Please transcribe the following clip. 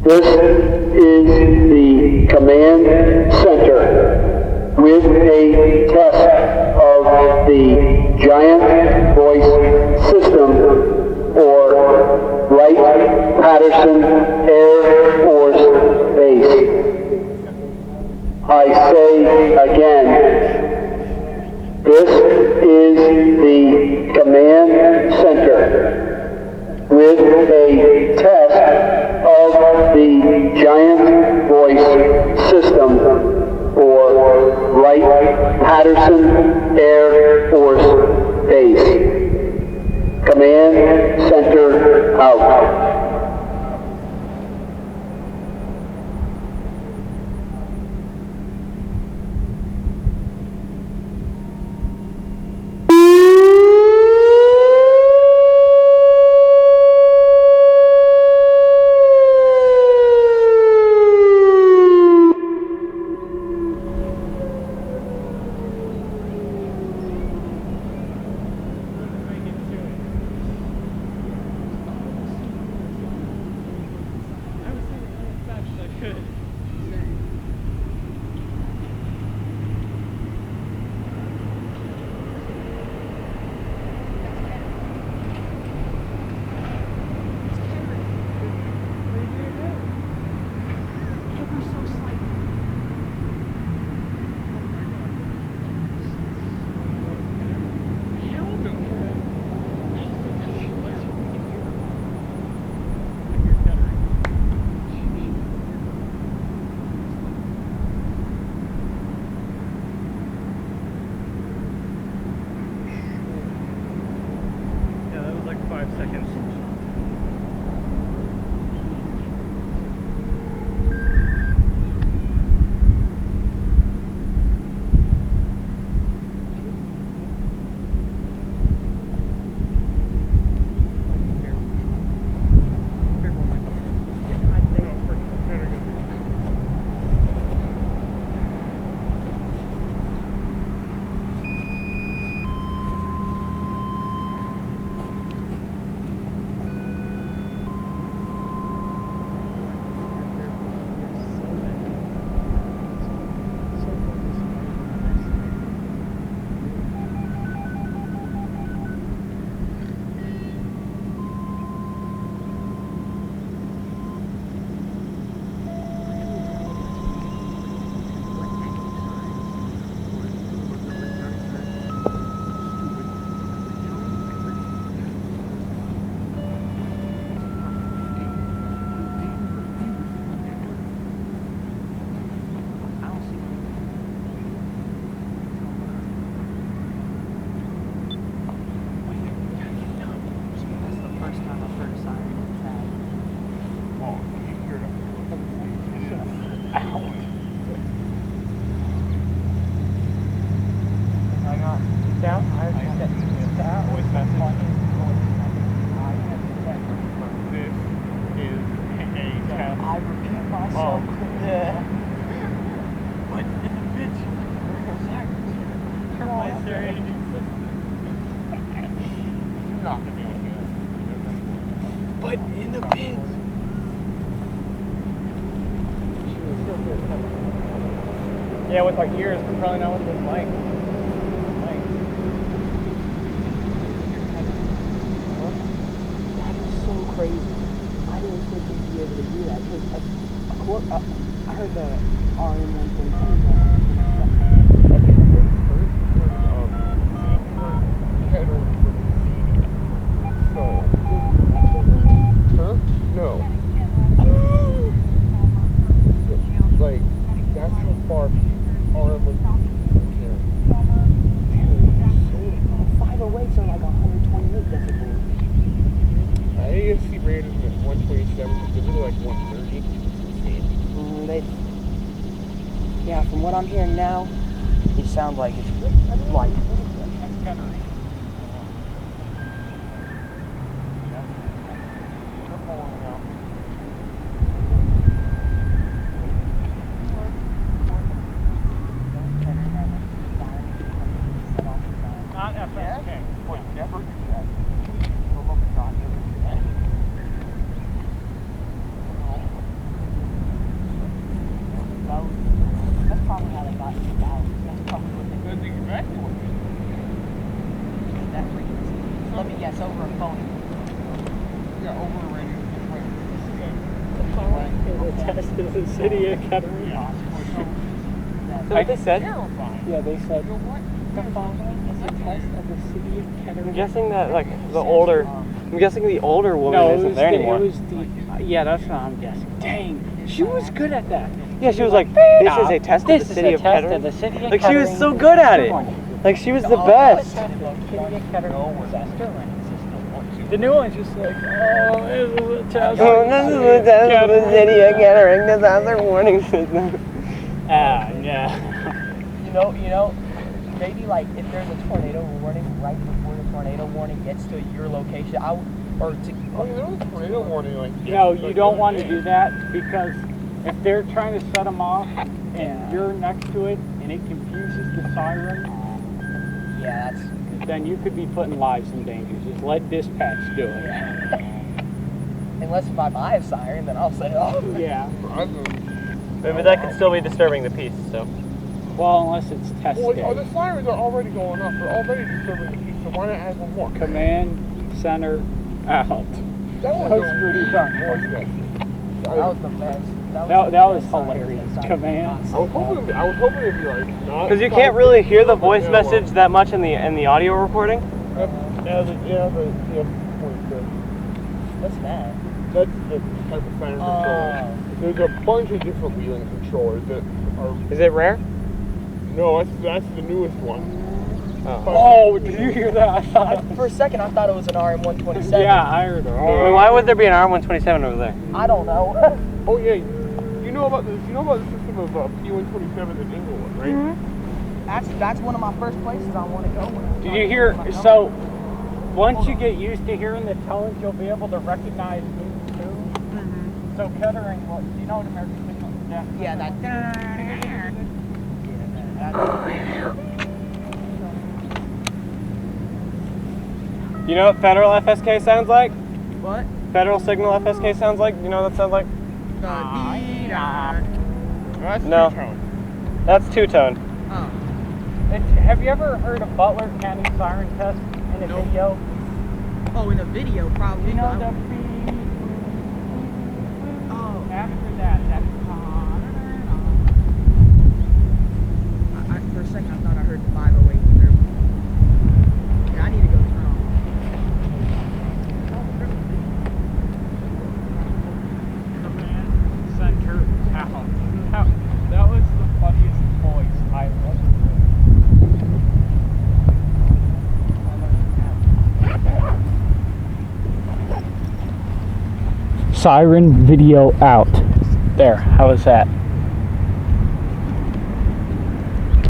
This is the command center with a test of the giant voice system for Wright Patterson Air Force Base. I say again, this is the command center with a test of the giant voice system for Wright Patterson Air Force Base. Command center out. Yeah, with our ears, we're probably not what this like. That is so crazy. I didn't think you'd be able to do that because I heard the RM122. No. Like, that's how far RM122 can. 508s are like 128 decibels. AFB rated is at 127, but they're really like 130. Yeah, from what I'm hearing now, it sounds like it's like. test in the city of Kettering. So what they said? Yeah, they said the following is a test of the city of Kettering. I'm guessing that like the older woman isn't there anymore. Yeah, that's what I'm guessing. Dang, she was good at that. Yeah, she was like, this is a test of the city of Kettering. Like she was so good at it. Like she was the best. The new one's just like, oh, this is a test. Oh, this is a test of the city of Kettering. This has their warning system. Yeah. You know, maybe like if there's a tornado warning right before the tornado warning gets to your location, Oh, there was a tornado warning like. No, you don't want to do that because if they're trying to set them off and you're next to it and it confuses the siren, yeah, then you could be putting lives in danger. Just let dispatch do it. unless if I buy a siren, then I'll say, oh. Yeah. But that could still be disturbing the peace, so. Well, unless it's tested. Well, the sirens are already going off. They're already disturbing the peace, so why not add one more? Command center out. That was pretty fun. That was the best. That was hilarious. Command. I was hoping it'd be like not. Because you can't really hear the voice message that much in the audio recording. What's that? That's the type of siren controller. There's a bunch of different wheeling controllers that are. Is it rare? No, that's the newest one. Oh, did you hear that? For a second, I thought it was an RM127. Yeah, I heard her. Wait, why would there be an RM127 over there? I don't know. Oh yeah, you know about this? You know about the system of P127 in Inglewood, right? Mm-hmm. That's one of my first places I want to go. Did you hear? So, once you get used to hearing the tones, you'll be able to recognize moves too. Mm-hmm. So Kettering, do you know what American Signal is? Yeah, that. You know what Federal FSK sounds like? What? Federal Signal FSK sounds like? You know what that sounds like? That's No. two-tone. That's two-tone. Oh. Have you ever heard of Butler County siren test in a video? Oh, in a video, probably. You know the beep. Oh. After that, that's for a second, I thought I heard the 508. Yeah, I need to go turn on. Command center out. That was the funniest voice I ever. Siren video out. There, how was that?